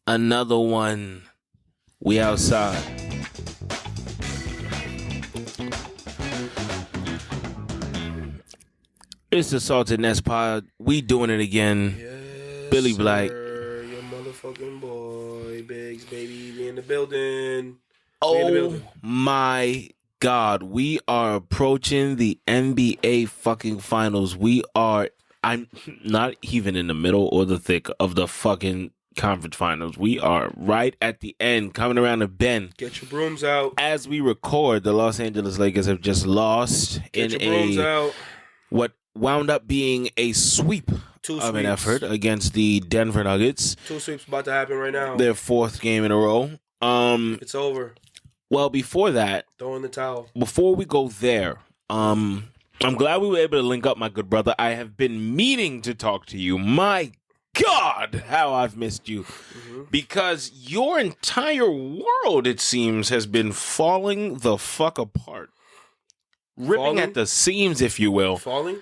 Another one. We outside. It's the Salted Nest Pod. We doing it again. Yes, Billy Black. Sir. Your motherfucking boy, Biggs, baby. We in the building. Oh my God. We are approaching the NBA fucking finals. I'm not even in the middle or the thick of the fucking conference finals. We are right at the end, coming around the bend. Get your brooms out. As we record, the Los Angeles Lakers have just lost Get your brooms out. What wound up being a sweep of an effort against the Denver Nuggets. 2 sweeps about to happen right now. Their 4th game in a row. It's over. Well, before that, throw in the towel. Before we go there, I'm glad we were able to link up, my good brother. I have been meaning to talk to you. My God, how I've missed you. Mm-hmm. Because your entire world, it seems, has been falling the fuck apart. Ripping at the seams, if you will. Falling?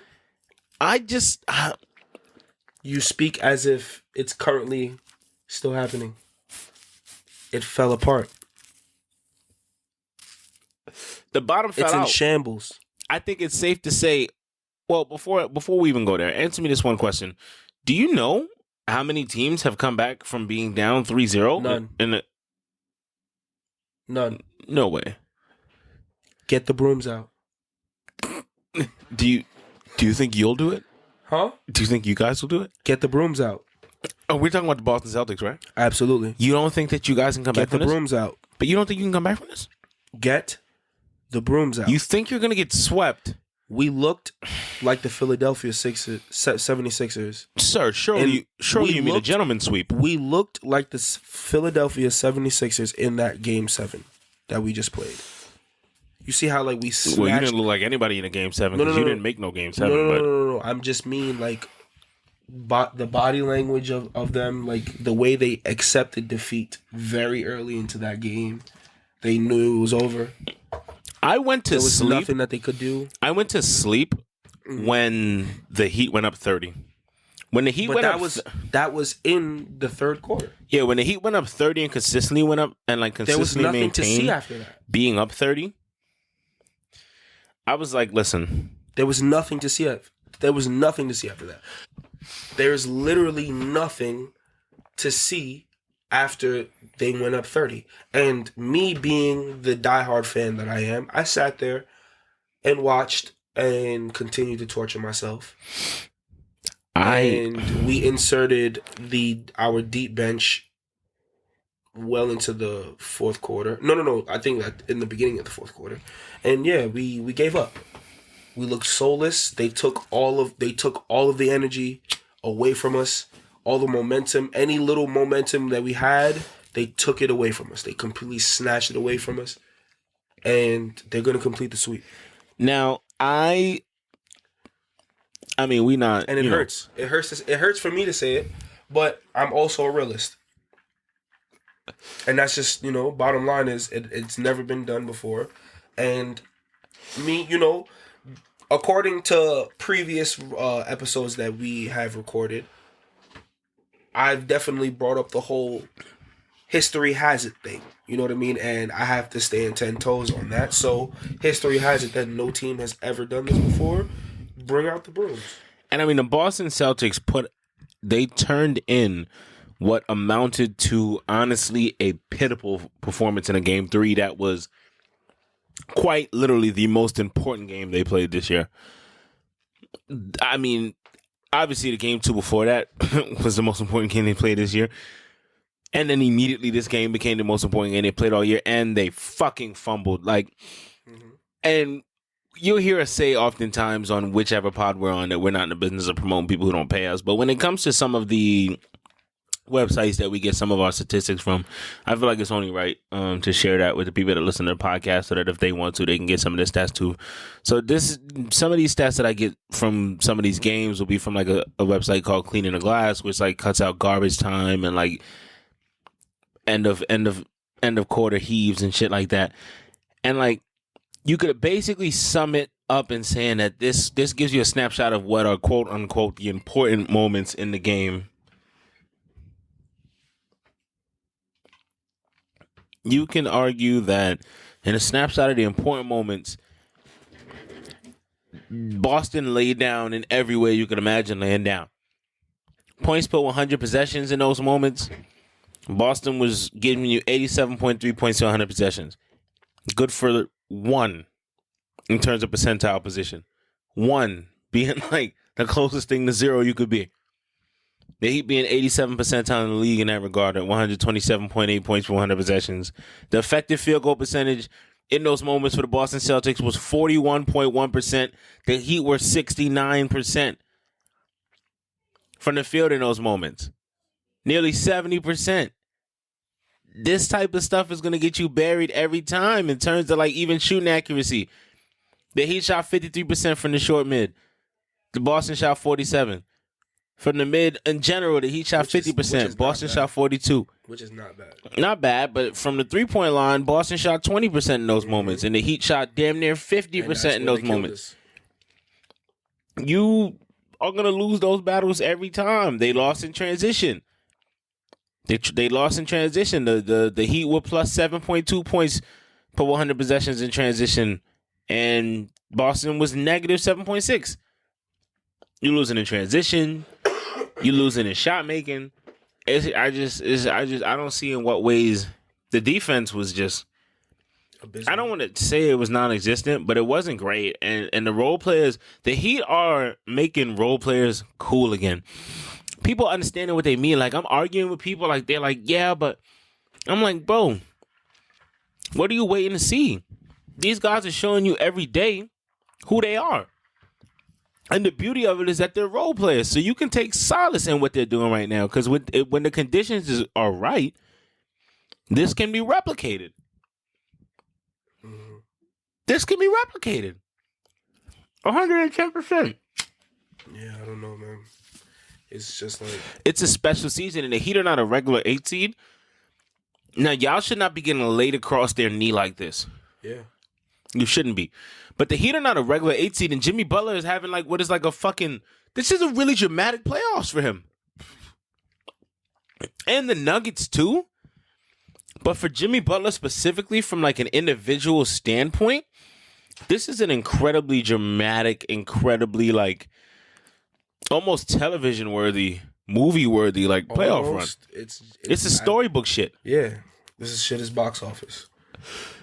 You speak as if it's currently still happening. It fell apart. The bottom fell out. It's in shambles. I think it's safe to say, well, before we even go there, answer me this one question. Do you know how many teams have come back from being down 3-0? None. None. No way. Get the brooms out. Do you think you'll do it? Huh? Do you think you guys will do it? Get the brooms out. Oh, we're talking about the Boston Celtics, right? Absolutely. You don't think that you guys can come back from this? Get the brooms out. But you don't think you can come back from this? Get the brooms out. You think you're going to get swept? We looked like the Philadelphia 76ers. Sir, surely you mean a gentleman's sweep. We looked like the Philadelphia 76ers in that Game 7 that we just played. You see how we snatched... Well, you didn't look like anybody in a Game 7 because you didn't make no Game 7. No. I'm just mean the body language of them, the way they accepted defeat very early into that game. They knew it was over. I went to sleep. There was nothing that they could do. I went to sleep when the Heat went up 30. When the Heat went up... that was in the third quarter. Yeah, when the Heat went up 30 and consistently went up and consistently there was nothing to see after that. Being up 30... I was like, listen. There was nothing to see. There was nothing to see after that. There's literally nothing to see after they went up 30. And me being the diehard fan that I am, I sat there and watched and continued to torture myself. And we inserted our deep bench well into the fourth quarter. No. I think that in the beginning of the fourth quarter. And yeah, we gave up. We looked soulless. They took all of the energy away from us. All the momentum, any little momentum that we had, they took it away from us. They completely snatched it away from us. And they're going to complete the sweep. Now, I mean, we not... And it hurts. It hurts for me to say it, but I'm also a realist. And that's just, bottom line is it's never been done before. And me, according to previous episodes that we have recorded, I've definitely brought up the whole history has it thing. You know what I mean? And I have to stand 10 toes on that. So history has it that no team has ever done this before. Bring out the brooms. And I mean, the Boston Celtics they turned in what amounted to, honestly, a pitiful performance in a Game 3 that was quite literally the most important game they played this year. I mean, obviously the Game 2 before that was the most important game they played this year. And then immediately this game became the most important game they played all year, and they fucking fumbled. And you'll hear us say oftentimes on whichever pod we're on that we're not in the business of promoting people who don't pay us. But when it comes to some of the websites that we get some of our statistics from, I feel like it's only right to share that with the people that listen to the podcast so that if they want to, they can get some of the stats too. So some of these stats that I get from some of these games will be from a website called Cleaning the Glass, which cuts out garbage time and end of quarter heaves and shit like that. And you could basically sum it up in saying that this gives you a snapshot of what are quote unquote the important moments in the game. you can argue that in a snapshot of the important moments, Boston laid down in every way you could imagine laying down. Points per 100 possessions in those moments. Boston was giving you 87.3 points to 100 possessions. Good for one in terms of percentile position. One being like the closest thing to zero you could be. The Heat being 87 percentile in the league in that regard at 127.8 points per 100 possessions. The effective field goal percentage in those moments for the Boston Celtics was 41.1%. The Heat were 69% from the field in those moments. Nearly 70%. This type of stuff is going to get you buried every time in terms of like even shooting accuracy. The Heat shot 53% from the short mid. The Boston shot 47%. From the mid in general, the Heat shot 50%. Boston shot 42%. Which is not bad. Not bad, but from the three-point line, Boston shot 20% in those moments, and the Heat shot damn near 50% in those moments. You are going to lose those battles every time. They lost in transition. They lost in transition. The Heat were plus 7.2 points per 100 possessions in transition, and Boston was negative 7.6. You losing in transition. You losing in shot making. I don't see in what ways the defense was just. Abysmal. I don't want to say it was non-existent, but it wasn't great. And the role players, the Heat are making role players cool again. People understanding what they mean. Like, I'm arguing with people like they're like, yeah, but I'm like, bro, what are you waiting to see? These guys are showing you every day who they are. And the beauty of it is that they're role players. So you can take solace in what they're doing right now. Because when the conditions are right, this can be replicated. Mm-hmm. This can be replicated. 110%. Yeah, I don't know, man. It's just like... It's a special season, and the Heat are not a regular 8 seed. Now, y'all should not be getting laid across their knee like this. Yeah. You shouldn't be. But the Heat are not a regular 8 seed, and Jimmy Butler is having like what is like a fucking... This is a really dramatic playoffs for him. And the Nuggets too. But for Jimmy Butler specifically, from like an individual standpoint, this is an incredibly dramatic, incredibly like almost television worthy, movie worthy like playoff run. It's a storybook shit. Yeah. This shit is box office.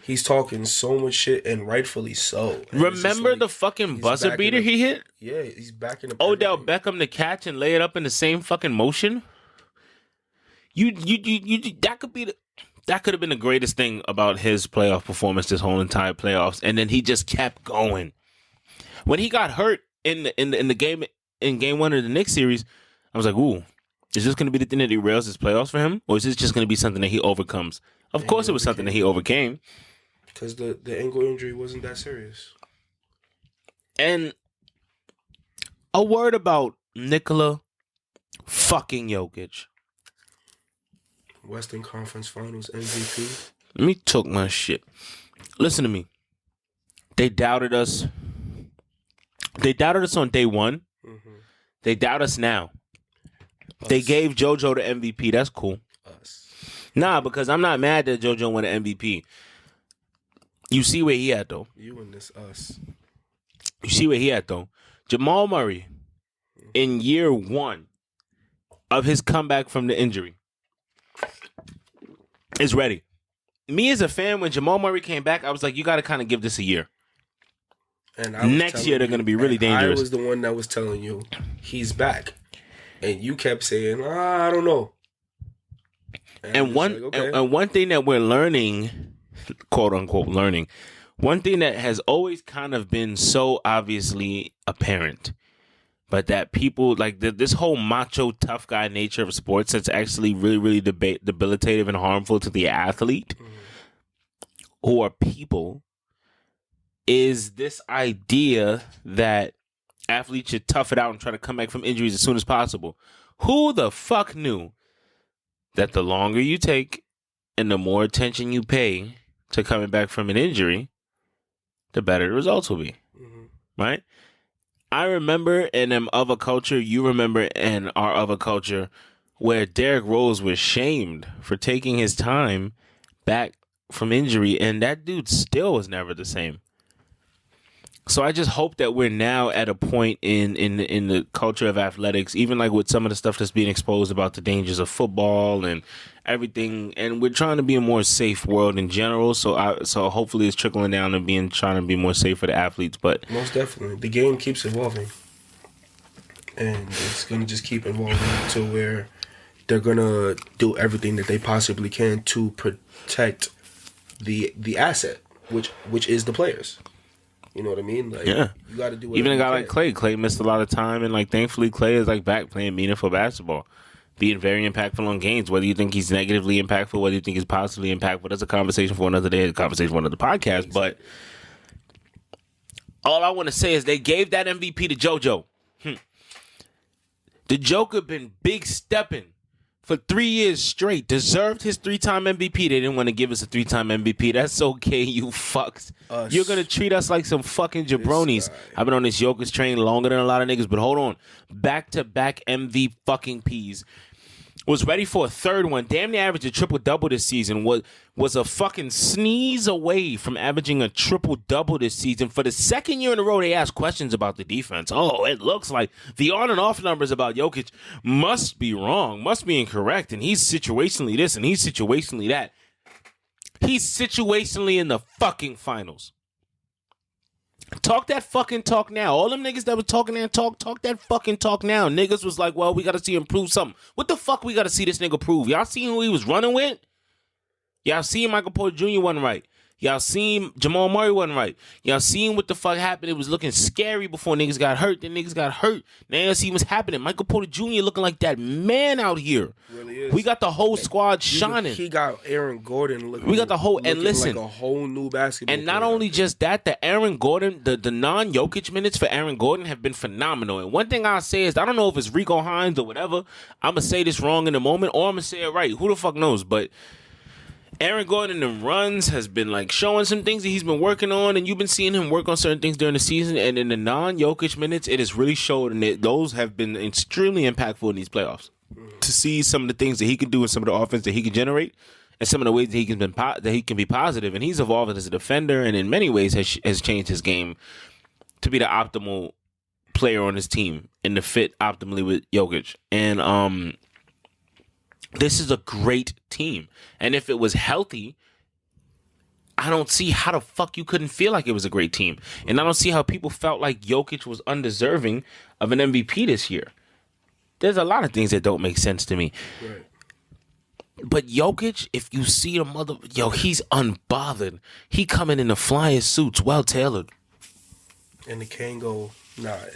He's talking so much shit, and rightfully so. And remember like, the fucking buzzer beater he hit? Yeah, he's backing up. Odell Beckham to catch and lay it up in the same fucking motion. That could have been the greatest thing about his playoff performance this whole entire playoffs, and then he just kept going. When he got hurt in the game in game 1 of the Knicks series, I was like, ooh, is this going to be the thing that derails his playoffs for him, or is this just going to be something that he overcomes? Of course, it was something that he overcame. Because the ankle injury wasn't that serious. And a word about Nikola fucking Jokic. Western Conference Finals MVP. Let me talk my shit. Listen to me. They doubted us. They doubted us on day one. Mm-hmm. They doubt us now. They gave JoJo the MVP. That's cool. Us. Nah, because I'm not mad that JoJo won the MVP. You see where he at, though. You and this us. You see where he at, though. Jamal Murray, in year 1 of his comeback from the injury, is ready. Me as a fan, when Jamal Murray came back, I was like, you got to kind of give this a year. And next year, they're going to be really dangerous. I was the one that was telling you, he's back. And you kept saying, I don't know. And one thing that we're learning, quote unquote learning, one thing that has always kind of been so obviously apparent, but that people like this whole macho tough guy nature of sports that's actually really, really debilitative and harmful to the athlete who are people, is this idea that athletes should tough it out and try to come back from injuries as soon as possible. Who the fuck knew that the longer you take and the more attention you pay to coming back from an injury, the better the results will be. Mm-hmm. Right? I remember in them other culture, you remember in our other culture, where Derrick Rose was shamed for taking his time back from injury, and that dude still was never the same. So I just hope that we're now at a point in the culture of athletics, even like with some of the stuff that's being exposed about the dangers of football and everything, and we're trying to be a more safe world in general. So hopefully it's trickling down and trying to be more safe for the athletes. But most definitely, the game keeps evolving, and it's gonna just keep evolving to where they're gonna do everything that they possibly can to protect the asset, which is the players. You know what I mean? Like, yeah, you got to do. Even a guy like Clay. Clay missed a lot of time, and like thankfully Clay is like back playing meaningful basketball, being very impactful on games. Whether you think he's negatively impactful, whether you think he's positively impactful, that's a conversation for another day, a conversation for another podcast. But all I want to say is they gave that MVP to JoJo. The Joker been big stepping for 3 years straight. Deserved his 3-time MVP. They didn't want to give us a 3-time MVP. That's okay, you fucks. You're going to treat us like some fucking jabronis. I've been on this Jokic train longer than a lot of niggas, but hold on. Back-to-back MV fucking Ps. Was ready for a third one. Damn near averaged a triple-double this season. Was a fucking sneeze away from averaging a triple-double this season. For the second year in a row, they asked questions about the defense. Oh, it looks like the on and off numbers about Jokic must be wrong, must be incorrect, and he's situationally this and he's situationally that. He's situationally in the fucking finals. Talk that fucking talk now. All them niggas that was talking and talk that fucking talk now. Niggas was like, well, we got to see him prove something. What the fuck we got to see this nigga prove? Y'all seen who he was running with? Y'all seen Michael Porter Jr. wasn't right. Y'all seen Jamal Murray wasn't right. Y'all seen what the fuck happened. It was looking scary before niggas got hurt. Then niggas got hurt. Now y'all see what's happening. Michael Porter Jr. looking like that man out here. Really is. We got the whole squad shining. He got Aaron Gordon looking. We got the whole, and listen, like a whole new basketball. And not only just that, the Aaron Gordon, the non-Jokic minutes for Aaron Gordon have been phenomenal. And one thing I'll say is, I don't know if it's Rico Hines or whatever. I'm gonna say this wrong in a moment, or I'm gonna say it right. Who the fuck knows? But Aaron Gordon in the runs has been like showing some things that he's been working on, and you've been seeing him work on certain things during the season. And in the non-Jokic minutes, it has really showed, and those have been extremely impactful in these playoffs. To see some of the things that he can do and some of the offense that he can generate, and some of the ways that he can be positive, and he's evolved as a defender, and in many ways has changed his game to be the optimal player on his team and to fit optimally with Jokic. And this is a great team. And if it was healthy, I don't see how the fuck you couldn't feel like it was a great team. And I don't see how people felt like Jokic was undeserving of an MVP this year. There's a lot of things that don't make sense to me. Right. But Jokic, if you see the he's unbothered. He coming in the flyest suits, well tailored. And the Kango,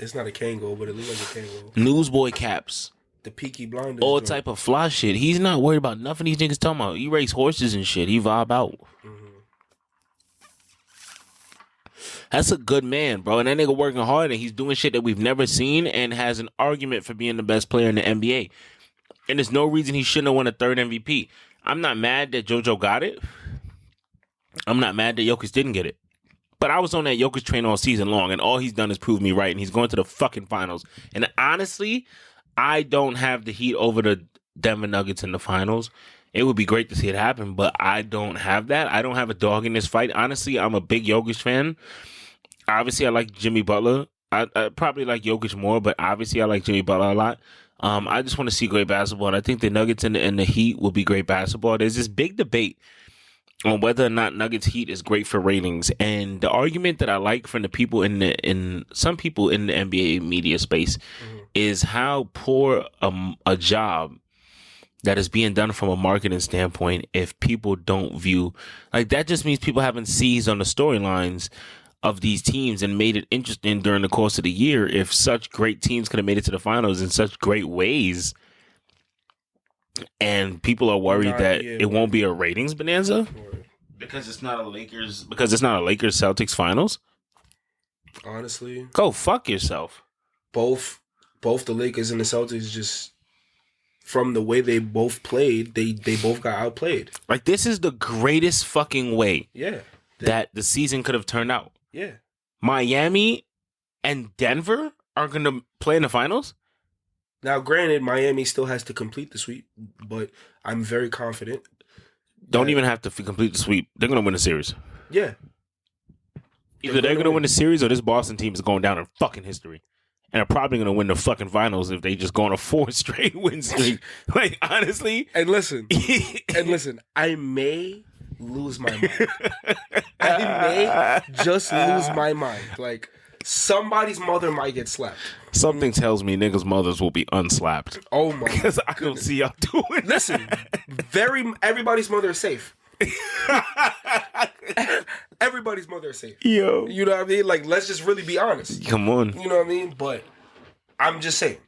it's not a Kango, but it looks like a Kango. Newsboy caps. The Peaky Blinders. All type of fly shit. He's not worried about nothing these niggas talking about. He race horses and shit. He vibe out. Mm-hmm. That's a good man, bro. And that nigga working hard, and he's doing shit that we've never seen, and has an argument for being the best player in the NBA. And there's no reason he shouldn't have won a third MVP. I'm not mad that JoJo got it. I'm not mad that Jokic didn't get it. But I was on that Jokic train all season long, and all he's done is prove me right, and he's going to the fucking finals. And honestly, I don't have the heat over the Denver Nuggets in the finals. It would be great to see it happen, but I don't have that. I don't have a dog in this fight. Honestly, I'm a big Jokic fan. Obviously, I like Jimmy Butler. I probably like Jokic more, but obviously I like Jimmy Butler a lot. I just want to see great basketball, and I think the Nuggets and the Heat will be great basketball. There's this big debate on whether or not Nuggets Heat is great for ratings, and the argument that I like from the people in some people in the NBA media space is how poor a job that is being done from a marketing standpoint if people don't view, like, that just means people haven't seized on the storylines of these teams and made it interesting during the course of the year. If such great teams could have made it to the finals in such great ways, and people are worried that it won't be a ratings bonanza because it's not a Lakers Celtics finals. Honestly, go fuck yourself. Both the Lakers and the Celtics, just from the way they both played, they both got outplayed. Like, this is the greatest fucking way that the season could have turned out. Yeah. Miami and Denver are going to play in the finals? Now, granted, Miami still has to complete the sweep, but I'm very confident. Don't even have to complete the sweep. They're going to win the series. Yeah. Either they're going to win the series or this Boston team is going down in fucking history. And they're probably going to win the fucking finals if they just go on a 4 straight win streak. Like, honestly. And listen, I may lose my mind. I may just lose my mind. Like, somebody's mother might get slapped. Something tells me niggas' mothers will be unslapped. Oh my! Because I don't see y'all doing. Listen, everybody's mother is safe. Everybody's mother is safe. Yo, you know what I mean? Like, let's just really be honest. Come on. You know what I mean? But I'm just saying,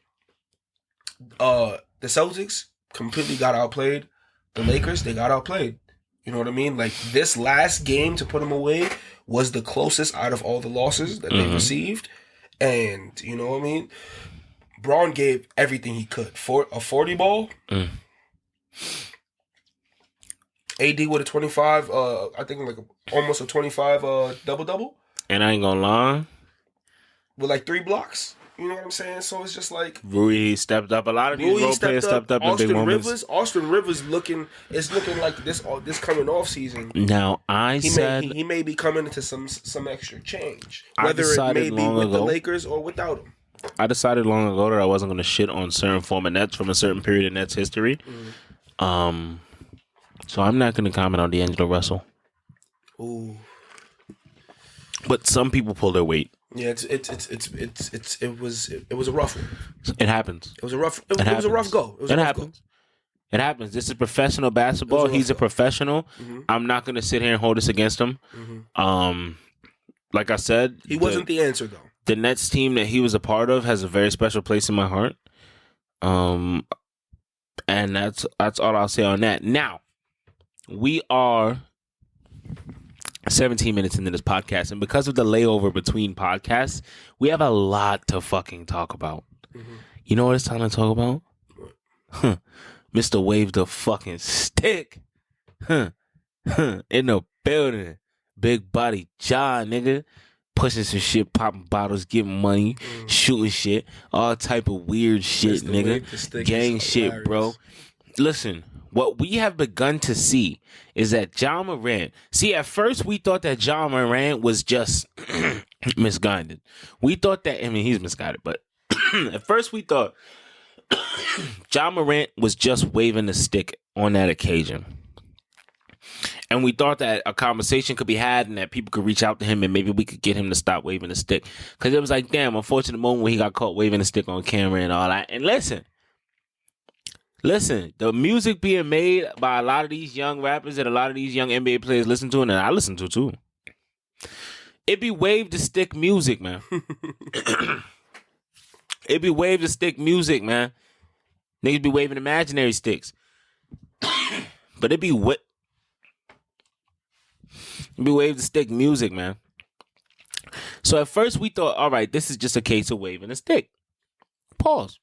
the Celtics completely got outplayed. The Lakers, they got outplayed. You know what I mean? Like, this last game to put them away was the closest out of all the losses that they received. And, you know what I mean? Braun gave everything he could. For a 40 ball. AD with a 25, I think like almost a 25 double-double. And I ain't gonna lie. With like 3 blocks. You know what I'm saying? So it's just like Rui stepped up. A lot of these role players stepped up in big moments. Austin Rivers looking like this coming off season. Now he may be coming into some extra change, whether it may be with the Lakers or without him. I decided long ago that I wasn't going to shit on certain former Nets from a certain period in Nets history. So I'm not going to comment on D'Angelo Russell. Ooh. But some people pull their weight. Yeah, it was a rough one. It happens. It was a rough go. It happens. It happens. This is professional basketball. He's a professional. Mm-hmm. I'm not going to sit here and hold this against him. Mm-hmm. Like I said, he wasn't the answer though. The Nets team that he was a part of has a very special place in my heart. And that's all I'll say on that. Now, we are 17 minutes into this podcast, and because of the layover between podcasts, we have a lot to fucking talk about. Mm-hmm. You know what it's time to talk about? Mr. Wave the fucking stick. In the building. Big body jaw, nigga. Pushing some shit, popping bottles, getting money, shooting shit, all type of weird shit, nigga. Gang shit, bro. Listen, what we have begun to see is that Ja Morant. See, at first we thought that Ja Morant was just misguided. We thought that, I mean, he's misguided, but at first we thought Ja Morant was just waving the stick on that occasion. And we thought that a conversation could be had and that people could reach out to him and maybe we could get him to stop waving the stick. Because it was like, damn, unfortunate moment when he got caught waving the stick on camera and all that. And listen, the music being made by a lot of these young rappers that a lot of these young NBA players listen to, and I listen to too. It be wave the stick music, man. It be wave the stick music, man. Niggas be waving imaginary sticks. But it be wave the stick music, man. So at first we thought, all right, this is just a case of waving a stick. Pause.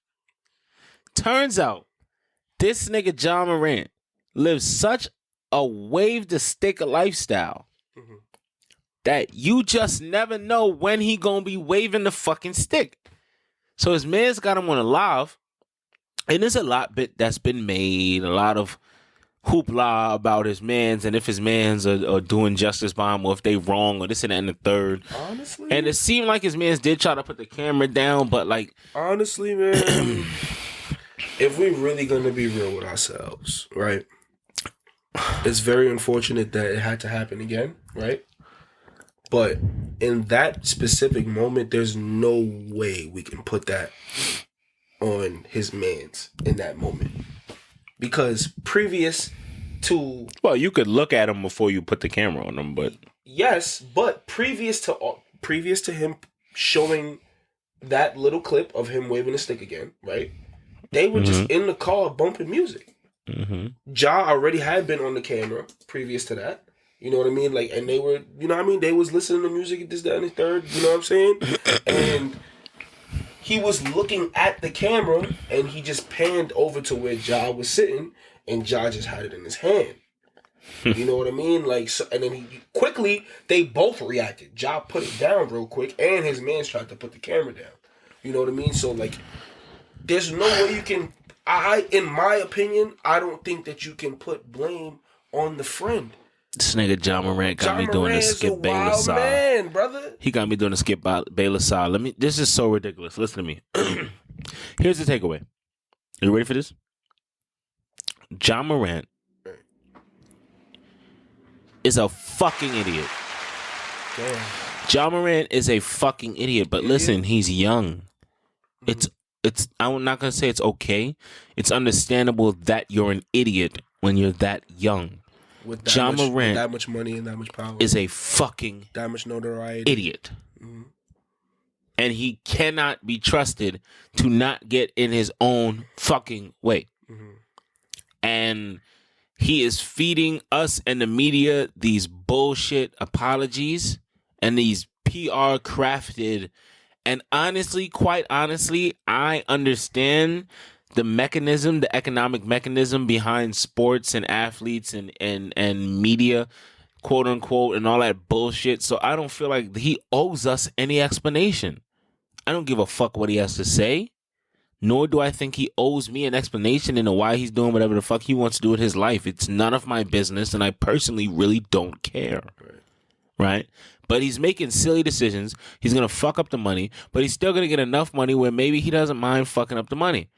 Turns out, this nigga Ja Morant lives such a wave the stick lifestyle that you just never know when he gonna be waving the fucking stick. So his man's got him on a live, and there's a lot that's been made, a lot of hoopla about his mans and if his mans are doing justice by him or if they wrong or this and that and the third. Honestly? And it seemed like his mans did try to put the camera down, but like... Honestly, man, if we're really going to be real with ourselves, right? It's very unfortunate that it had to happen again, right? But in that specific moment, there's no way we can put that on his mans in that moment. Because previous to... Well, you could look at him before you put the camera on him, but... Yes, but previous to him showing that little clip of him waving a stick again, right? They were just in the car bumping music. Ja already had been on the camera previous to that. You know what I mean? Like, and they were, you know what I mean? They was listening to music, this, that, and the third. You know what I'm saying? And... he was looking at the camera, and he just panned over to where Ja was sitting, and Ja just had it in his hand. You know what I mean? Like, so, and then they both reacted. Ja put it down real quick, and his man tried to put the camera down. You know what I mean? So, like, there's no way you can... in my opinion, I don't think that you can put blame on the friend. This nigga John Morant got me doing a Skip Bayless side. Man, brother. He got me doing a Skip Bayless side. This is so ridiculous. Listen to me. Here's the takeaway. You ready for this? John Morant is a fucking idiot. Damn. John Morant is a fucking idiot. But listen, he's young. It's. I'm not gonna say it's okay. It's understandable that you're an idiot when you're that young. With John Morant, with that much money and that much power, is a fucking that much notoriety, idiot, and he cannot be trusted to not get in his own fucking way. And he is feeding us and the media these bullshit apologies and these PR crafted. And honestly, quite honestly, I understand the mechanism, the economic mechanism behind sports and athletes and media, quote unquote, and all that bullshit. So I don't feel like he owes us any explanation. I don't give a fuck what he has to say, nor do I think he owes me an explanation into why he's doing whatever the fuck he wants to do with his life. It's none of my business, and I personally really don't care. Right? But he's making silly decisions. He's going to fuck up the money, but he's still going to get enough money where maybe he doesn't mind fucking up the money.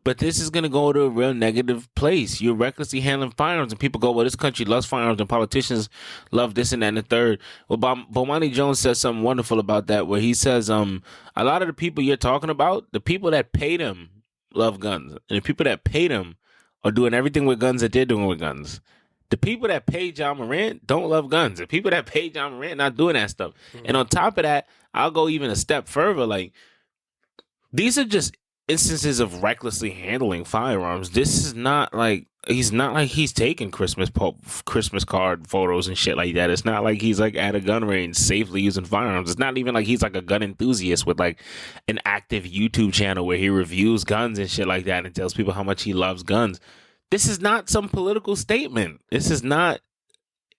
But this is going to go to a real negative place. You're recklessly handling firearms, and people go, well, this country loves firearms, and politicians love this and that and the third. Well, Bomani Jones says something wonderful about that, where he says, a lot of the people you're talking about, the people that pay them love guns. And the people that pay them are doing everything with guns that they're doing with guns. The people that pay John Morant don't love guns. The people that pay John Morant not doing that stuff. And on top of that, I'll go even a step further. Like, these are just instances of recklessly handling firearms. This is not like he's taking Christmas card photos and shit like that. It's not like he's like at a gun range safely using firearms. It's not even like he's like a gun enthusiast with like an active YouTube channel where he reviews guns and shit like that and tells people how much he loves guns. This is not some political statement. This is not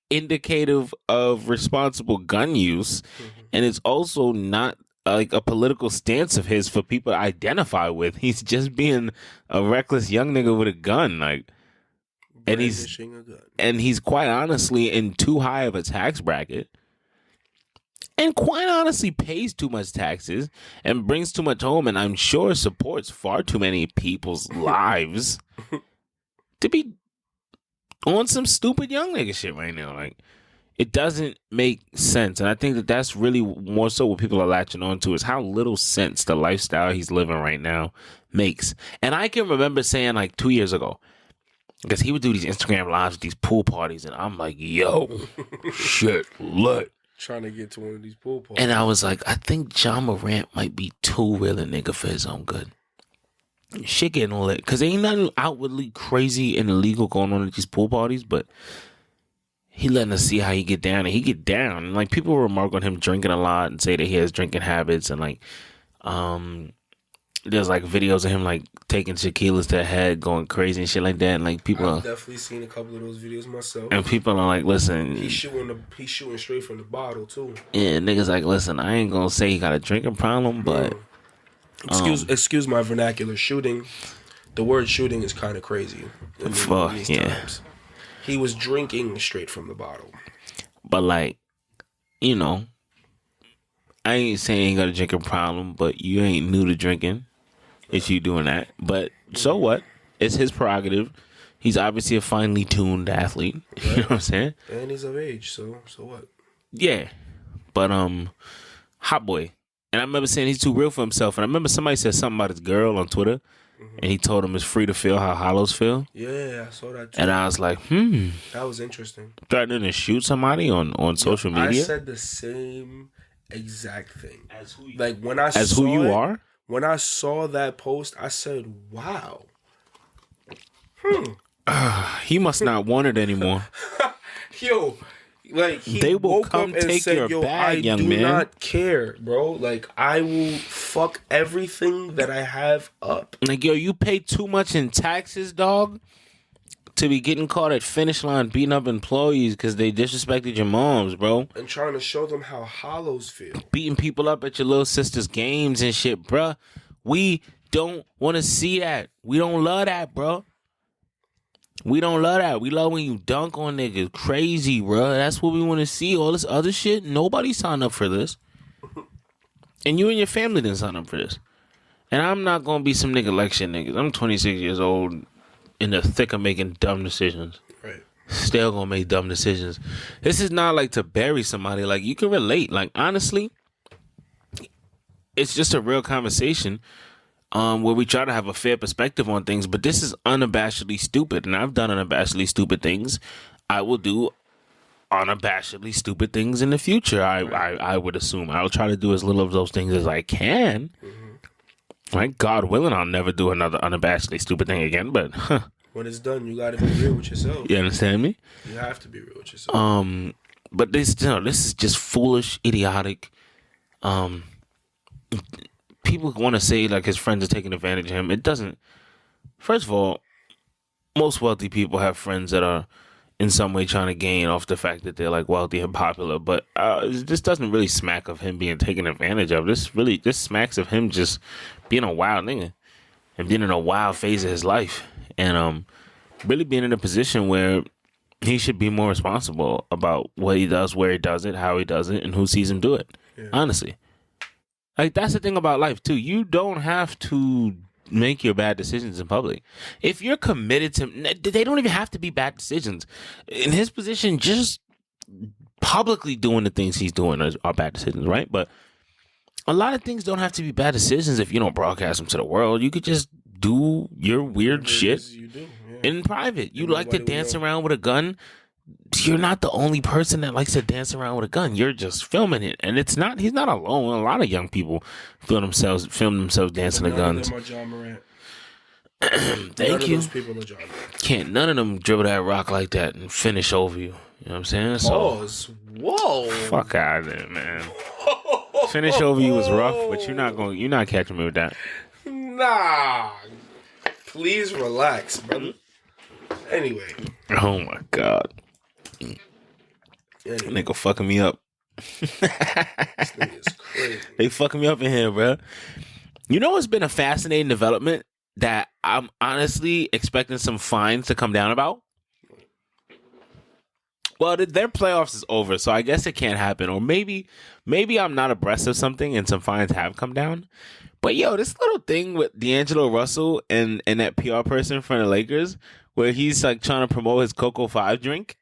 indicative of responsible gun use. And it's also not like a political stance of his for people to identify with. He's just being a reckless young nigga with a gun. Like, and he's quite honestly in too high of a tax bracket. And quite honestly pays too much taxes and brings too much home, and I'm sure supports far too many people's lives to be on some stupid young nigga shit right now. Like, it doesn't make sense. And I think that that's really more so what people are latching on to is how little sense the lifestyle he's living right now makes. And I can remember saying like 2 years ago, because he would do these Instagram lives at these pool parties, and I'm like, yo, shit, lit. Trying to get to one of these pool parties. And I was like, I think John Morant might be too real a nigga for his own good. Shit getting lit. Because ain't nothing outwardly crazy and illegal going on at these pool parties, but he letting us see how he get down. And he get down. And like, people remark on him drinking a lot and say that he has drinking habits. And like, there's like videos of him like taking tequilas to the head, going crazy and shit like that. And like, people I've definitely seen a couple of those videos myself. And people are like, listen, he's shooting straight from the bottle too. Yeah, niggas like, listen, I ain't gonna say he got a drinking problem, but excuse my vernacular. Shooting, the word shooting is kind of crazy. Times. He was drinking straight from the bottle. But like, you know, I ain't saying he ain't got a drinking problem, but you ain't new to drinking if you doing that. But so what? It's his prerogative. He's obviously a finely tuned athlete. Right. You know what I'm saying? And he's of age, so what? Yeah. But hot boy. And I remember saying he's too real for himself. And I remember somebody said something about his girl on Twitter. And he told him it's free to feel how hollows feel. Yeah, I saw that too. And I was like, that was interesting. Threatening to shoot somebody on social media? I said the same exact thing. As who you are? When I saw that post, I said, wow. He must not want it anymore. Yo, like, they will come take your bag, young man. I do not care, bro. Like, I will fuck everything that I have up. Like, yo, you pay too much in taxes, dog, to be getting caught at finish line beating up employees because they disrespected your moms, bro. And trying to show them how hollows feel. Beating people up at your little sister's games and shit, bro. We don't want to see that. We don't love that, bro. We don't love that. We love when you dunk on niggas. Crazy, bro. That's what we want to see. All this other shit, nobody signed up for this. And you and your family didn't sign up for this. And I'm not going to be some nigga like shit niggas. I'm 26 years old in the thick of making dumb decisions. Right. Still going to make dumb decisions. This is not like to bury somebody. Like, you can relate. Like, honestly, it's just a real conversation where we try to have a fair perspective on things. But this is unabashedly stupid. And I've done unabashedly stupid things. I will do unabashedly stupid things in the future. I would assume I'll try to do as little of those things as I can. Right, God willing, I'll never do another unabashedly stupid thing again. But when it's done, you got to be real with yourself. You understand me? You have to be real with yourself. But this is just foolish, idiotic. People want to say like his friends are taking advantage of him. It doesn't. First of all, most wealthy people have friends that are in some way trying to gain off the fact that they're like wealthy and popular. But this doesn't really smack of him being taken advantage of. This smacks of him just being a wild nigga and being in a wild phase of his life, and really being in a position where he should be more responsible about what he does, where he does it, how he does it, and who sees him do it. Yeah. Honestly, like that's the thing about life too. You don't have to make your bad decisions in public. If you're committed to, they don't even have to be bad decisions. In his position, just publicly doing the things he's doing are bad decisions, right? But a lot of things don't have to be bad decisions if you don't broadcast them to the world. You could just do your weird shit in private. You like to dance around with a gun. You're not the only person that likes to dance around with a gun. You're just filming it, and he's not alone. A lot of young people film themselves dancing to guns. None of them are John Morant. Thank none you. Of those people are John Morant. Can't none of them dribble that rock like that and finish over you. You know what I'm saying? Pause. Whoa. Fuck out of there, man. Finish over you was rough, but you're not catching me with that. Nah. Please relax, brother. Anyway. Oh my God. Anyway. Nigga fucking me up. This thing is crazy. They fucking me up in here, bro. You know what's been a fascinating development that I'm honestly expecting some fines to come down about? Well, their playoffs is over, so I guess it can't happen. Or maybe I'm not abreast of something and some fines have come down. But yo, this little thing with D'Angelo Russell and that PR person in front of Lakers, where he's like trying to promote his Cocoa 5 drink.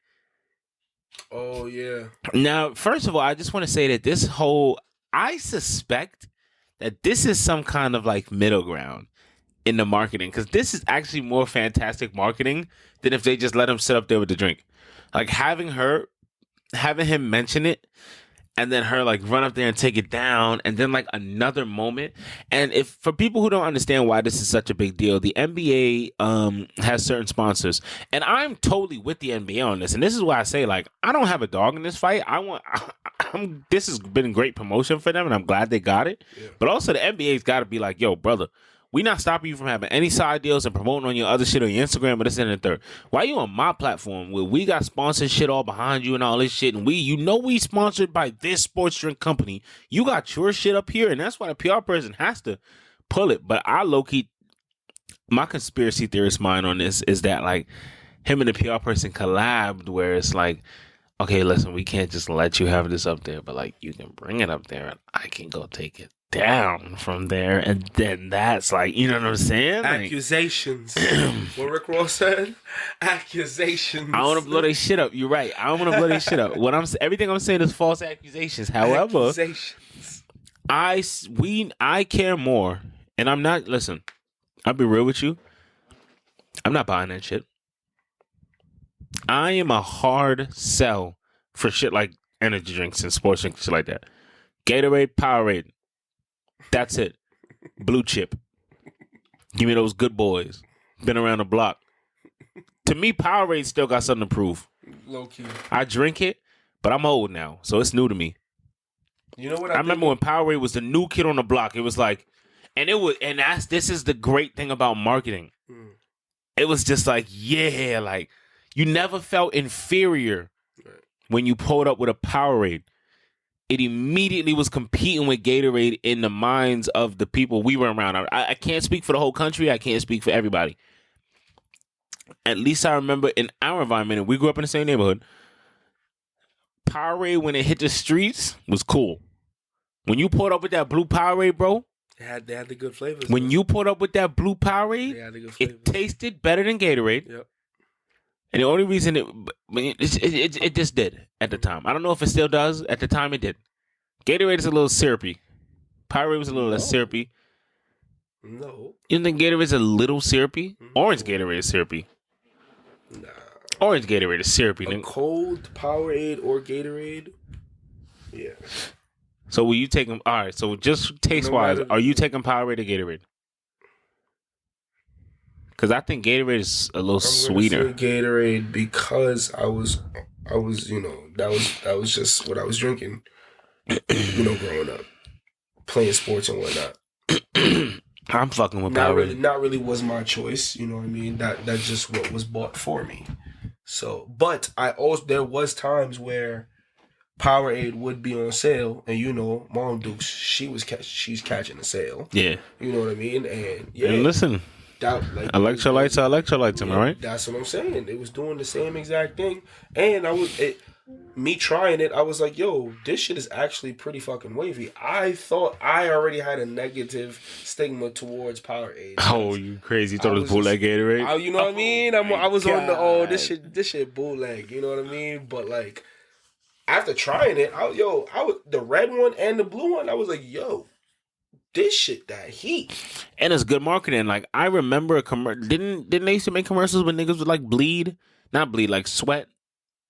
Oh, yeah. Now, first of all, I just want to say that I suspect that this is some kind of like middle ground in the marketing, because this is actually more fantastic marketing than if they just let him sit up there with the drink. Like having him mention it, and then her like run up there and take it down, and then like another moment. And if for people who don't understand why this is such a big deal, the NBA has certain sponsors, and I'm totally with the NBA on this. And this is why I say like I don't have a dog in this fight. This has been great promotion for them, and I'm glad they got it. Yeah. But also the NBA's got to be like, yo, brother, we not stopping you from having any side deals and promoting on your other shit on your Instagram, but this and the third. Why you on my platform where we got sponsored shit all behind you and all this shit, and we sponsored by this sports drink company. You got your shit up here, and that's why the PR person has to pull it. But I low-key, my conspiracy theorist mind on this is that like him and the PR person collabed, where it's like, okay, listen, we can't just let you have this up there, but like you can bring it up there and I can go take it down from there, and then that's like, you know what I'm saying? Accusations. What Rick Ross said? Accusations. I want to blow their shit up. You're right. I don't want to blow their shit up. Everything I'm saying is false accusations. However, I care more, and I'm not. Listen, I'll be real with you. I'm not buying that shit. I am a hard sell for shit like energy drinks and sports drinks, shit like that. Gatorade, Powerade. That's it. Blue chip. Give me those good boys. Been around the block. To me, Powerade still got something to prove. Low key. I drink it, but I'm old now, so it's new to me. You know what? I remember when Powerade was the new kid on the block. It was like, this is the great thing about marketing. It was just like, yeah, like you never felt inferior when you pulled up with a Powerade. It immediately was competing with Gatorade in the minds of the people we were around. I can't speak for the whole country. I can't speak for everybody. at least I remember in our environment, and we grew up in the same neighborhood, Powerade, when it hit the streets, was cool. When you pulled up with that blue Powerade, bro. They had the good flavors. When you pulled up with that blue Powerade, they had the good flavors. It tasted better than Gatorade. Yep. And the only reason it just did at the time. I don't know if it still does. At the time, it did. Gatorade is a little syrupy. Powerade was a little less syrupy. No. You don't think Gatorade is a little syrupy? Orange Gatorade is syrupy. Nah. Orange Gatorade is syrupy. A cold Powerade or Gatorade? Yeah. So will you take them? All right. So just taste-wise, are you taking Powerade or Gatorade? Because I think Gatorade is a little sweeter. Gatorade because I was that was just what I was drinking. Growing up, playing sports and whatnot. I'm fucking with Powerade. Not really was my choice. You know what I mean? That's just what was bought for me. So, but there was times where Powerade would be on sale, and Mom Dukes, she's catching the sale. Yeah, you know what I mean. And yeah, and listen, electrolytes are electrolytes, am I right? That's what I'm saying. It was doing the same exact thing, and me trying it, I was like, yo, this shit is actually pretty fucking wavy. I thought I already had a negative stigma towards Powerade. Oh, you crazy! You thought it was bootleg Gatorade? You know what I mean? I was God. On the this shit bootleg. You know what I mean? But like after trying it, the red one and the blue one, I was like, yo, this shit that heat. And it's good marketing. Like I remember a didn't they used to make commercials when niggas would like not bleed, like sweat.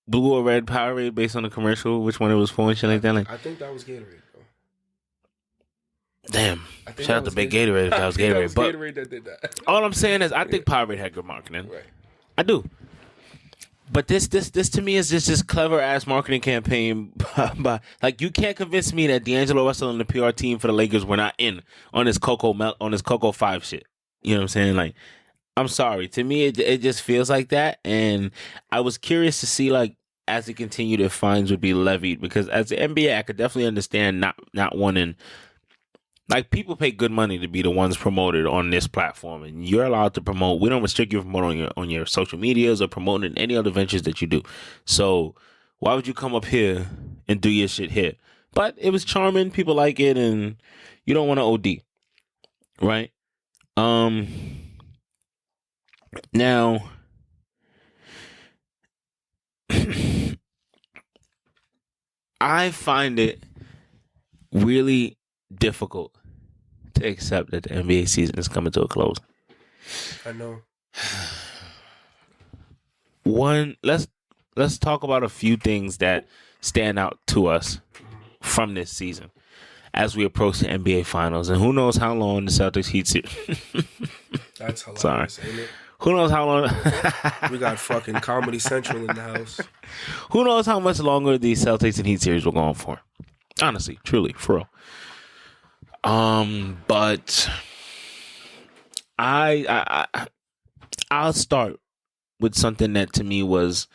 Blue or red Powerade based on the commercial, which one it was for and shit like that. Like, I think that was Gatorade, bro. Damn. Shout out to Big Gatorade if that was Gatorade. But Gatorade that did that. All I'm saying is I think Powerade had good marketing. Right. I do. But this to me is just this clever ass marketing campaign by like you can't convince me that D'Angelo Russell and the PR team for the Lakers were not in on this Coco 5 shit. You know what I'm saying? Like I'm sorry. To me, it just feels like that, and I was curious to see, like, as it continued, if fines would be levied. Because as the NBA, I could definitely understand not wanting, like, people pay good money to be the ones promoted on this platform, and you're allowed to promote. We don't restrict you from promoting on your social medias or promoting any other ventures that you do. So why would you come up here and do your shit here? But it was charming. People like it, and you don't want to OD, right? Now, I find it really difficult to accept that the NBA season is coming to a close. I know. Let's talk about a few things that stand out to us from this season as we approach the NBA Finals, and who knows how long the Celtics Heat series. That's hilarious, ain't it? Who knows how long? We got fucking Comedy Central in the house. Who knows how much longer the Celtics and Heat series will go on for? Honestly, truly, for real. But I'll start with something that to me was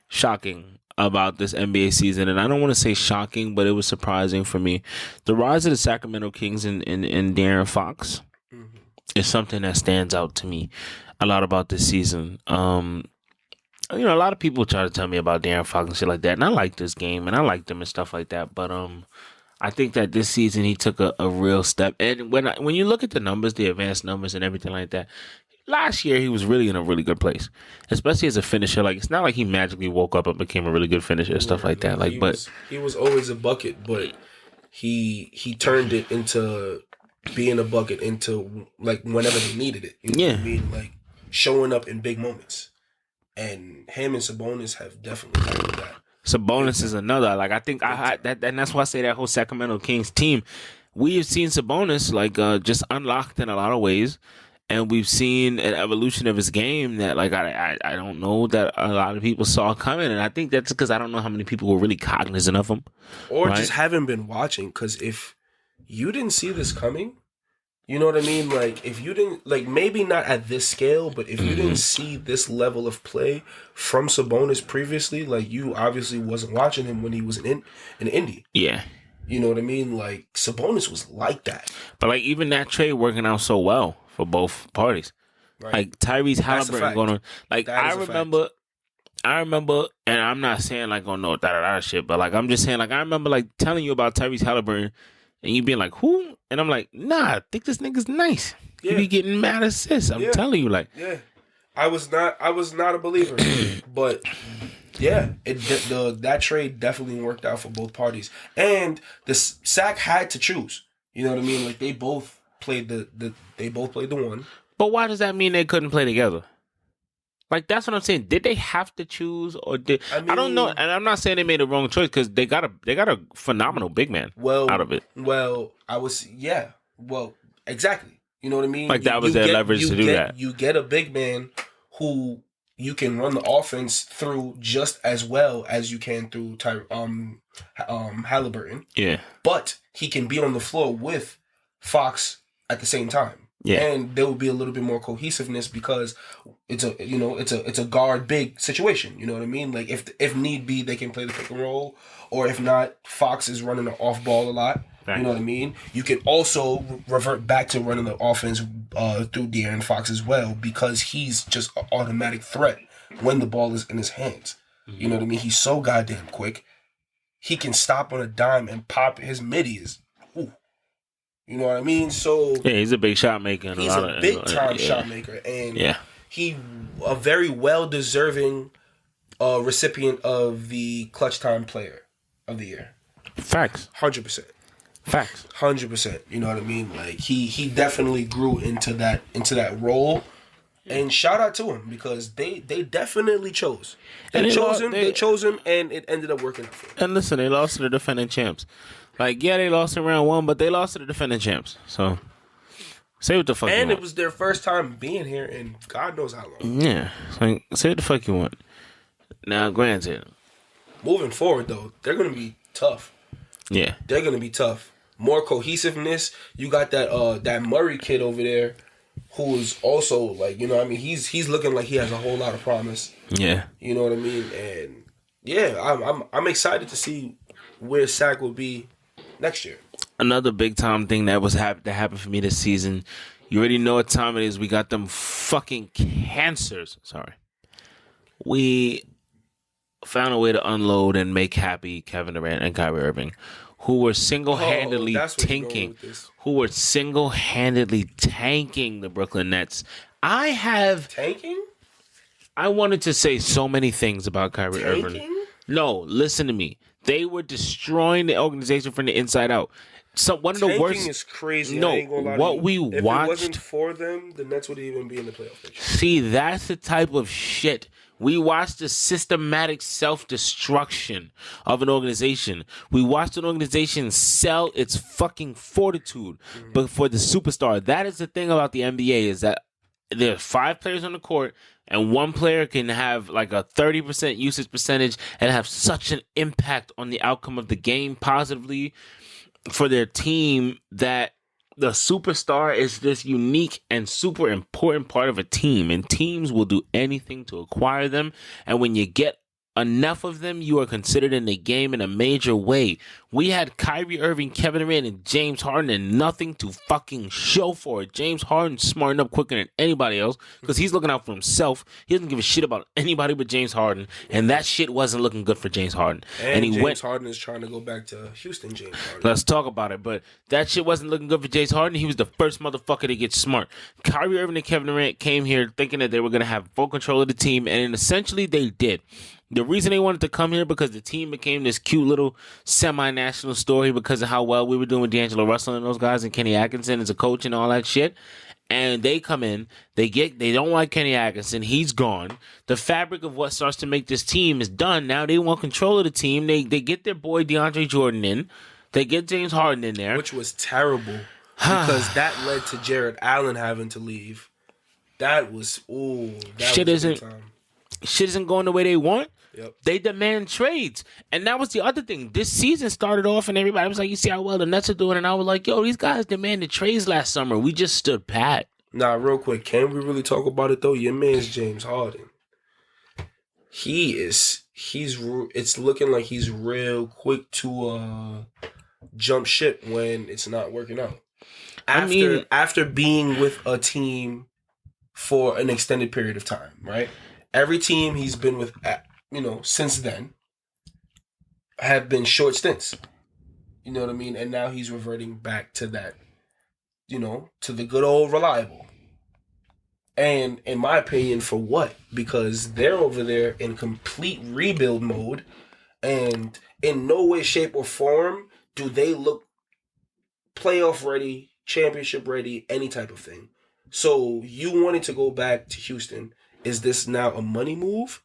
shocking about this NBA season, and I don't want to say shocking, but it was surprising for me. The rise of the Sacramento Kings and De'Aaron Fox is something that stands out to me a lot about this season. A lot of people try to tell me about De'Aaron Fox and shit like that, and I like this game, and I like them and stuff like that, but I think that this season he took a real step, and when you look at the numbers, the advanced numbers and everything like that, last year he was really in a really good place, especially as a finisher. Like, it's not like he magically woke up and became a really good finisher and stuff like that. Like, he was always a bucket, but he turned it into being a bucket into like whenever they needed it. You know what I mean? Like showing up in big moments, and him and Sabonis have definitely done that. Sabonis is another. Like, I think and that's why I say that whole Sacramento Kings team. We have seen Sabonis just unlocked in a lot of ways. And we've seen an evolution of his game that, like, I don't know that a lot of people saw coming. And I think that's because I don't know how many people were really cognizant of him. Or just haven't been watching. Because if you didn't see this coming, you know what I mean? Like, if you didn't, like, maybe not at this scale, but if you didn't see this level of play from Sabonis previously, like, you obviously wasn't watching him when he was in Indy. Yeah. You know what I mean? Like, Sabonis was like that. But, like, even that trade working out so well for both parties. Right. Like Tyrese Halliburton going on. Like That I is a remember, and I'm not saying like oh no that shit, but like I'm just saying like I remember like telling you about Tyrese Halliburton, and you being like who, and I'm like nah, I think this nigga's nice. He Yeah. be getting mad assists. I'm Yeah. telling you like Yeah. I was not a believer, but yeah, that trade definitely worked out for both parties, and the Sac had to choose. You know what I mean? Like they both played the one. But why does that mean they couldn't play together? Like that's what I'm saying. Did they have to choose, or did I don't know? And I'm not saying they made a wrong choice because they got a phenomenal big man out of it. Well, exactly. You know what I mean? Like that was their leverage to do that. You get a big man who you can run the offense through just as well as you can through Halliburton. Yeah, but he can be on the floor with Fox at the same time. Yeah, and there will be a little bit more cohesiveness because it's a guard big situation. You know what I mean? Like if need be, they can play the pick and roll, or if not, Fox is running the off ball a lot. Right. You know what I mean? You can also revert back to running the offense through De'Aaron Fox as well because he's just an automatic threat when the ball is in his hands. Mm-hmm. You know what I mean? He's so goddamn quick. He can stop on a dime and pop his middies. Ooh. You know what I mean? So yeah, he's a big shot maker. He's a big time shot maker, and he a very well deserving recipient of the clutch time player of the year. Facts. 100%. Facts. 100%. You know what I mean? Like he definitely grew into that role. And shout out to him because they definitely chose. They chose him, and it ended up working out for him. And listen, they lost to the defending champs. Like, yeah, they lost in round 1, but they lost to the defending champs. So, say what the fuck you want. And it was their first time being here in God knows how long. Yeah. Like, say what the fuck you want. Now, granted. Moving forward, though, they're going to be tough. Yeah. They're going to be tough. More cohesiveness. You got that Murray kid over there who is also, like, you know what I mean? He's looking like he has a whole lot of promise. Yeah. You know what I mean? And, yeah, I'm excited to see where Sac will be next year. Another big time thing that happened for me this season. You already know what time it is. We got them fucking cancers. Sorry. We found a way to unload and make happy Kevin Durant and Kyrie Irving, who were single-handedly tanking the Brooklyn Nets. Tanking? I wanted to say so many things about Kyrie Irving. No, listen to me. They were destroying the organization from the inside out. So one of the worst. Tanking is crazy. No, I ain't gonna lie what to you. we if watched. If it wasn't for them, the Nets would even be in the playoff picture. See, that's the type of shit. We watched the systematic self-destruction of an organization. We watched an organization sell its fucking fortitude, but for the superstar. That is the thing about the NBA is that there are 5 players on the court, and one player can have like a 30% usage percentage and have such an impact on the outcome of the game positively for their team that the superstar is this unique and super important part of a team, and teams will do anything to acquire them. And when you get enough of them, you are considered in the game in a major way. We had Kyrie Irving, Kevin Durant, and James Harden, and nothing to fucking show for it. James Harden smarting up quicker than anybody else because he's looking out for himself. He doesn't give a shit about anybody but James Harden, and that shit wasn't looking good for James Harden. And James Harden is trying to go back to Houston. James Harden. Let's talk about it. But that shit wasn't looking good for James Harden. He was the first motherfucker to get smart. Kyrie Irving and Kevin Durant came here thinking that they were going to have full control of the team, and essentially they did. The reason they wanted to come here because the team became this cute little semi-national story because of how well we were doing with D'Angelo Russell and those guys and Kenny Atkinson as a coach and all that shit. And they come in, they don't like Kenny Atkinson. He's gone. The fabric of what starts to make this team is done. Now they want control of the team. They get their boy DeAndre Jordan in. They get James Harden in there. Which was terrible because that led to Jared Allen having to leave. That was, shit isn't going the way they want. Yep. They demand trades. And that was the other thing. This season started off and everybody was like, you see how well the Nets are doing? And I was like, yo, these guys demanded trades last summer. We just stood pat. Nah, real quick. Can we really talk about it, though? Your man's James Harden. It's looking like he's real quick to jump ship when it's not working out. After being with a team for an extended period of time, right? Every team he's been with, since then, have been short stints. You know what I mean? And now he's reverting back to that, to the good old reliable. And in my opinion, for what? Because they're over there in complete rebuild mode, and in no way, shape, or form do they look playoff ready, championship ready, any type of thing. So you wanted to go back to Houston. Is this now a money move?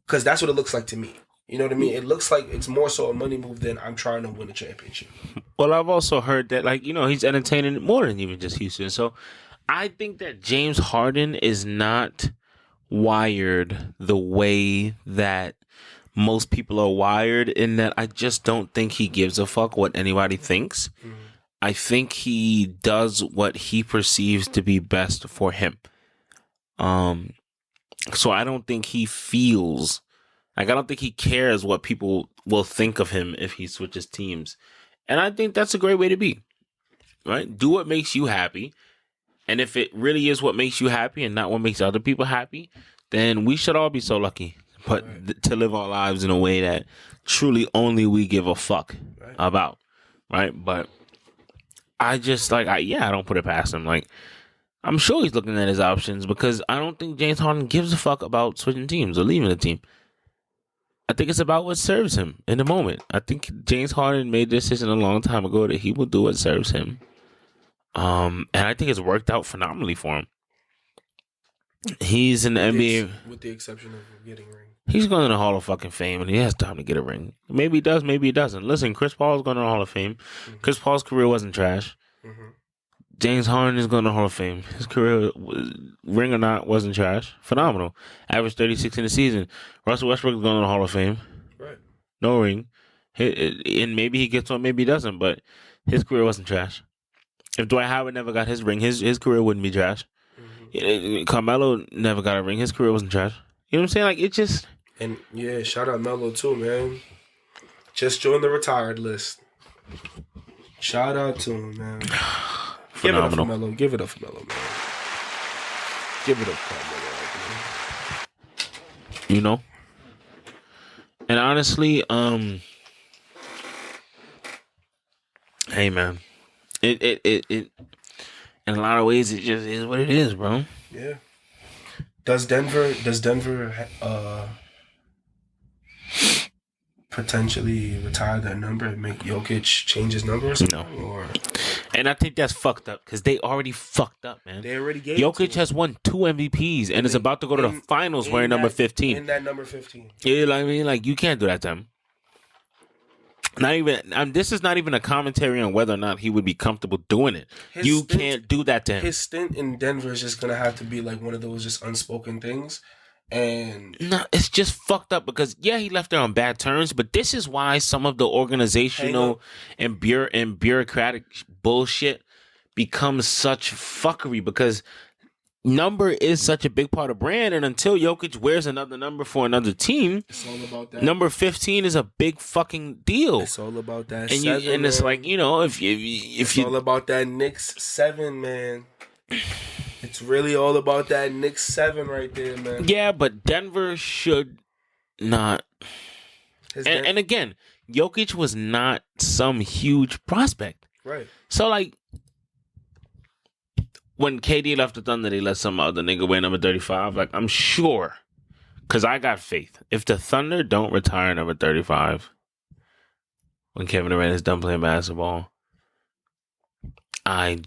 Because that's what it looks like to me. You know what I mean? It looks like it's more so a money move than I'm trying to win a championship. Well, I've also heard that, he's entertaining more than even just Houston. So I think that James Harden is not wired the way that most people are wired, in that I just don't think he gives a fuck what anybody thinks. Mm-hmm. I think he does what he perceives to be best for him. So I don't think he feels I don't think he cares what people will think of him if he switches teams. And I think that's a great way to be, right? Do what makes you happy. And if it really is what makes you happy and not what makes other people happy, then we should all be so lucky. But to live our lives in a way that truly only we give a fuck about, right? But I just, I don't put it past him. I'm sure he's looking at his options, because I don't think James Harden gives a fuck about switching teams or leaving the team. I think it's about what serves him in the moment. I think James Harden made this decision a long time ago that he will do what serves him. And I think it's worked out phenomenally for him. He's in the NBA. With the exception of getting a ring. He's going to the Hall of fucking Fame, and he has time to get a ring. Maybe he does, maybe he doesn't. Listen, Chris Paul is going to the Hall of Fame. Mm-hmm. Chris Paul's career wasn't trash. Mm-hmm. James Harden is going to the Hall of Fame. His career, ring or not, wasn't trash. Phenomenal. Averaged 36 in the season. Russell Westbrook is going to the Hall of Fame. Right. No ring. And maybe he gets one, maybe he doesn't, but his career wasn't trash. If Dwight Howard never got his ring, his career wouldn't be trash. Mm-hmm. Carmelo never got a ring. His career wasn't trash. You know what I'm saying? It just... And, yeah, shout out Melo, too, man. Just joined the retired list. Shout out to him, man. Phenomenal. Give it up for Melo, man. Give it up for Melo. You know? And honestly, hey, man. It in a lot of ways, it just is what it is, bro. Yeah. Does Denver potentially retire that number and make Jokic change his number or something? No. And I think that's fucked up, because they already fucked up, man. They already gave Jokic has won 2 MVPs and is about to go to the finals wearing number 15. In that number 15. You know what I mean? You can't do that to him. Not even. This is not even a commentary on whether or not he would be comfortable doing it. You can't do that to him. His stint in Denver is just gonna have to be one of those just unspoken things. And no, it's just fucked up, because he left there on bad terms, but this is why some of the organizational and bureaucratic bullshit becomes such fuckery, because number is such a big part of brand, and until Jokic wears another number for another team, it's all about that. Number 15 is a big fucking deal. It's all about that. And 7, and it's man. If it's all about that Knicks 7, man. It's really all about that Knicks 7 right there, man. Yeah, but Denver should not. And again, Jokic was not some huge prospect. Right. So, when KD left the Thunder, they let some other nigga wear number 35. I'm sure, because I got faith. If the Thunder don't retire number 35 when Kevin Durant is done playing basketball, I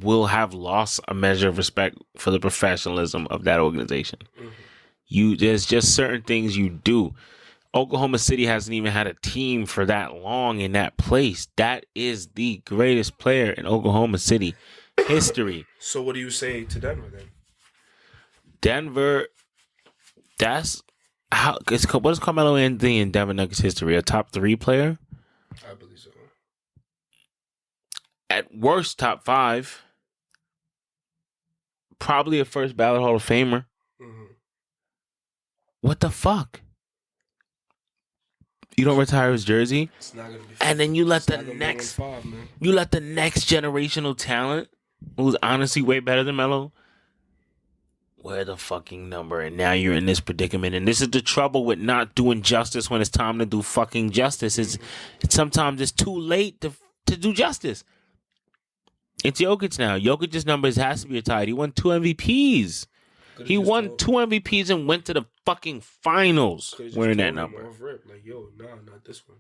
will have lost a measure of respect for the professionalism of that organization. Mm-hmm. There's just certain things you do. Oklahoma City hasn't even had a team for that long in that place. That is the greatest player in Oklahoma City history. So what do you say to Denver then? Denver, that's how. What is Carmelo Anthony in Denver Nuggets history? A top 3 player? I believe so. At worst, top 5. Probably a first ballot Hall of Famer. Mm-hmm. What the fuck? You don't retire his jersey, it's not gonna be and then you let the next generational talent, who's honestly way better than Melo, We're the fucking number, and now you're in this predicament. And this is the trouble with not doing justice when it's time to do fucking justice. It's sometimes it's too late to do justice. It's Jokic now. Jokic's numbers has to be retired. He won 2 MVPs. He won 2 MVPs and went to the fucking finals wearing that number. Like, yo, nah, not this one.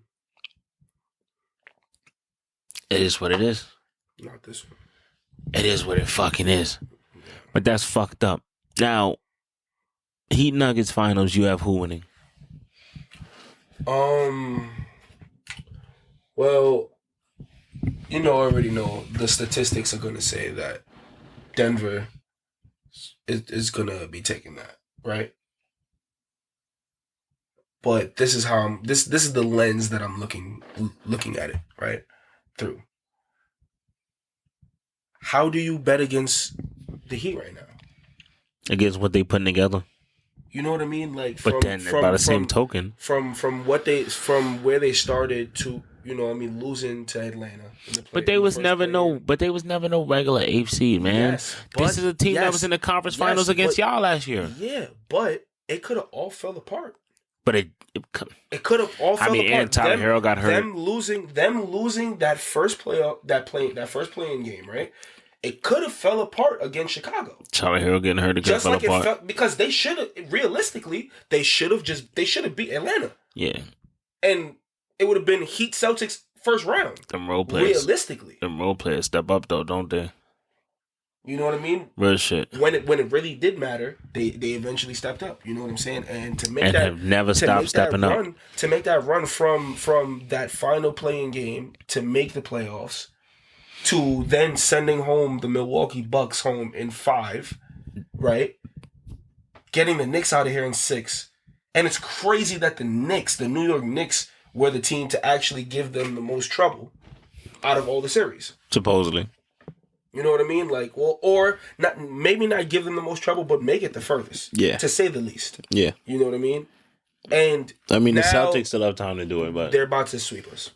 It is what it is. Not this one. It is what it fucking is. But that's fucked up. Now, Heat Nuggets finals, you have who winning? Well, you know, I already know the statistics are going to say that Denver is going to be taking that, right? But this is how this is the lens that I'm looking at it, right? Through. How do you bet against the Heat right now? Against what they putting together. You know what I mean? Like, but then by the same token, from where they started to, you know, I mean, losing to Atlanta. But they was never no regular eighth seed, man. Yes, this is a team that was in the conference finals against y'all last year. Yeah, but it could have all fell apart. But it could have all fell apart. And Tyler Herro got hurt. Them losing that first playing game, right? It could have fell apart against Chicago. Tyler Herro getting hurt again. Just like it fell, because they should have realistically they should have beat Atlanta. Yeah. And it would have been Heat Celtics first round. Them role players. Realistically. Them role players step up though, don't they? You know what I mean? Real shit. When it really did matter, they eventually stepped up. You know what I'm saying? And to make and that have never stopped stepping up. To make that run from that final playing game to make the playoffs, to then sending home the Milwaukee Bucks home in 5, right? Getting the Knicks out of here in 6. And it's crazy that the New York Knicks, were the team to actually give them the most trouble out of all the series. Supposedly. You know what I mean? Like, well, or maybe not give them the most trouble, but make it the furthest. Yeah. To say the least. Yeah. You know what I mean? And I mean, the Celtics still have time to do it, but they're about to sweep us.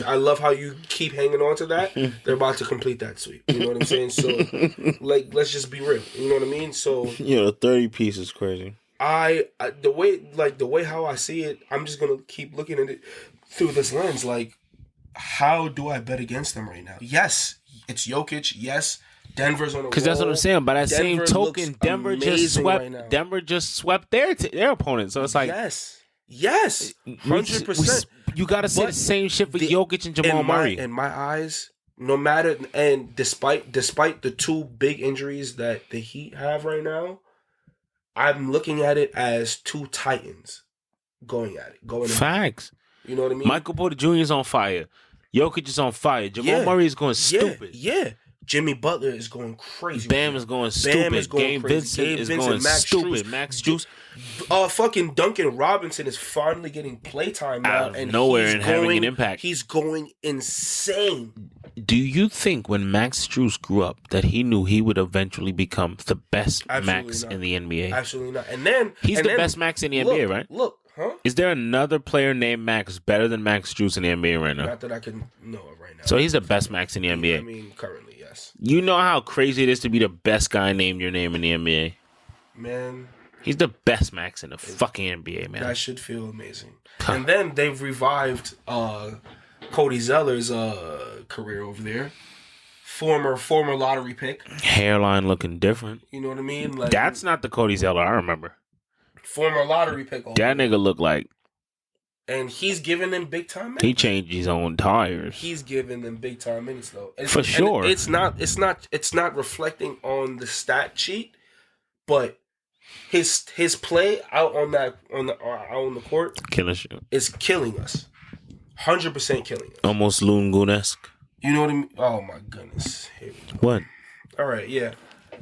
I love how you keep hanging on to that. They're about to complete that sweep. You know what I'm saying? So, like, let's just be real. You know what I mean? So, you know, the 30 piece is crazy. The way how I see it, I'm just gonna keep looking at it through this lens. Like, how do I bet against them right now? Yes, it's Jokic. Yes, Denver's on a roll. Because that's what I'm saying. By that same token, Denver just swept their opponent. So it's like yes, 100%. You got to say the same shit for Jokic and Jamal Murray. In my eyes, no matter and despite the 2 big injuries that the Heat have right now, I'm looking at it as 2 Titans going at it. Facts. You know what I mean? Michael Porter Jr. is on fire. Jokic is on fire. Jamal Murray is going stupid. Yeah. Jimmy Butler is going crazy. Bam is going stupid. Gabe Vincent is going stupid. Max Strus. Fucking Duncan Robinson is finally getting playtime now. Out of nowhere and having an impact. He's going insane. Do you think when Max Strus grew up that he knew he would eventually become the best Max in the NBA? Absolutely not. And then he's the best Max in the NBA, right? Look, huh? Is there another player named Max better than Max Strus in the NBA right now? Not that I can know of right now. So he's the best Max in the NBA. I mean, currently, yes. You know how crazy it is to be the best guy named your name in the NBA? Man. He's the best Max in the fucking NBA, man. That should feel amazing. And then they've revived Cody Zeller's career over there. Former lottery pick. Hairline looking different. You know what I mean? Like, that's not the Cody Zeller I remember. Former lottery pick. That nigga look like. And he's giving them big time minutes. He changed his own tires. He's giving them big time minutes though. For sure. It's not reflecting on the stat sheet, but his play out on the court is killing us. 100% killing us. Almost Loon Goon-esque. You know what I mean? Oh my goodness. Here we go. What? All right, yeah.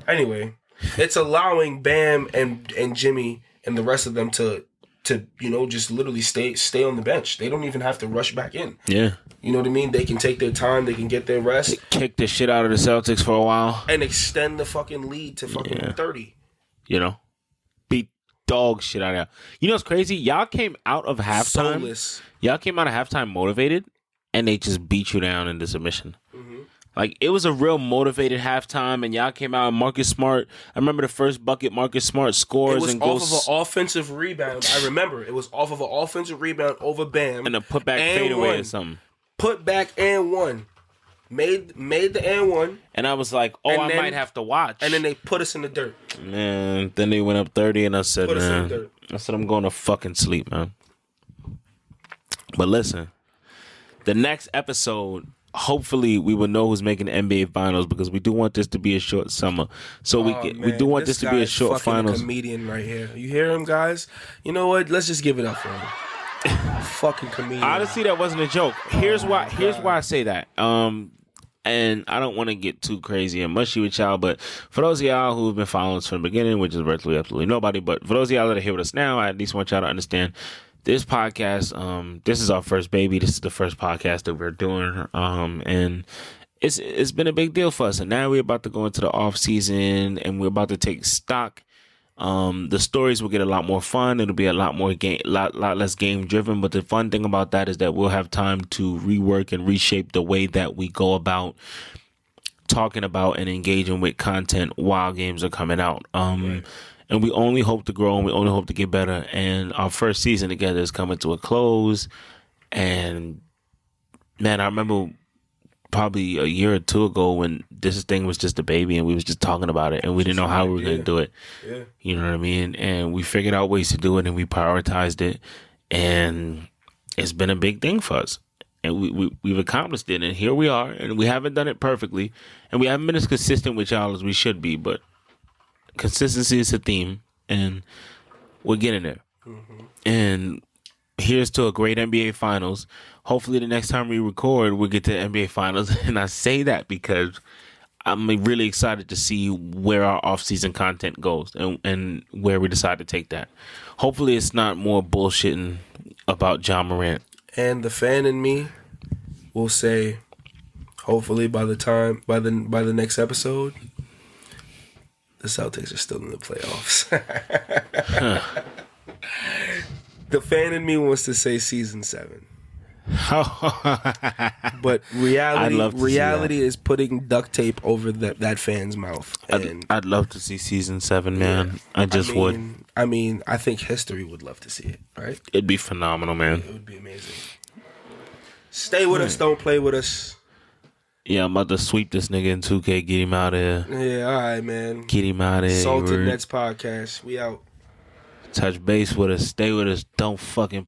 Anyway, it's allowing Bam and Jimmy and the rest of them to just literally stay on the bench. They don't even have to rush back in. Yeah. You know what I mean? They can take their time. They can get their rest. Kick the shit out of the Celtics for a while. And extend the fucking lead to fucking 30. You know? Beat dog shit out of y'all. You know what's crazy? Y'all came out of halftime. Soulless. Y'all came out of halftime motivated, and they just beat you down into submission. Mm-hmm. Like, it was a real motivated halftime, and y'all came out and Marcus Smart. I remember the first bucket Marcus Smart scores It was and off goes of an offensive rebound. I remember. It was off of an offensive rebound over Bam. and a putback and fadeaway one. or something. Put back and one. Made the and one. And I was like, I might have to watch. And then they put us in the dirt. Man, then they went up 30, and I said, Put us in the dirt. I said, I'm going to fucking sleep, man. But listen, the next episode, hopefully we will know who's making the NBA Finals, because we do want this to be a short summer. So we do want this to be a short finals. A comedian right here. You hear him, guys? You know what? Let's just give it up for him. Fucking comedian. Honestly, that wasn't a joke. Here's why I say that. And I don't want to get too crazy and mushy with y'all, but for those of y'all who've been following us from the beginning, which is virtually absolutely nobody, but for those of y'all that are here with us now, I at least want y'all to understand this podcast. This is our first baby. This is the first podcast that we're doing, and it's been a big deal for us. And now we're about to go into the off season, and we're about to take stock. The stories will get a lot more fun. It'll be a lot more lot less game driven. But the fun thing about that is that we'll have time to rework and reshape the way that we go about talking about and engaging with content while games are coming out. Right. And we only hope to grow, and we only hope to get better. And our first season together is coming to a close. And man, I remember probably a year or two ago when this thing was just a baby and we was just talking about it and we didn't know how we were going to do it. Yeah. You know what I mean? And we figured out ways to do it, and we prioritized it, and it's been a big thing for us. And we've accomplished it, and here we are, and we haven't done it perfectly, and we haven't been as consistent with y'all as we should be, but consistency is a theme, and we're getting there. Mm-hmm. And here's to a great NBA Finals. Hopefully the next time we record, we'll get to the NBA Finals. And I say that because I'm really excited to see where our off-season content goes and where we decide to take that. Hopefully it's not more bullshitting about Ja Morant. And the fan in me will say, hopefully by the next episode, the Celtics are still in the playoffs. The fan in me wants to say season 7. But reality is putting duct tape over that fan's mouth. And I'd love to see season 7, man. Yeah, would. I mean, I think history would love to see it, right? It'd be phenomenal, man. It would be amazing. Stay with us, don't play with us. Yeah, I'm about to sweep this nigga in 2K, get him out of here. Yeah, all right, man. Get him out of here. Salted Nets Podcast. We out. Touch base with us. Stay with us. Don't fucking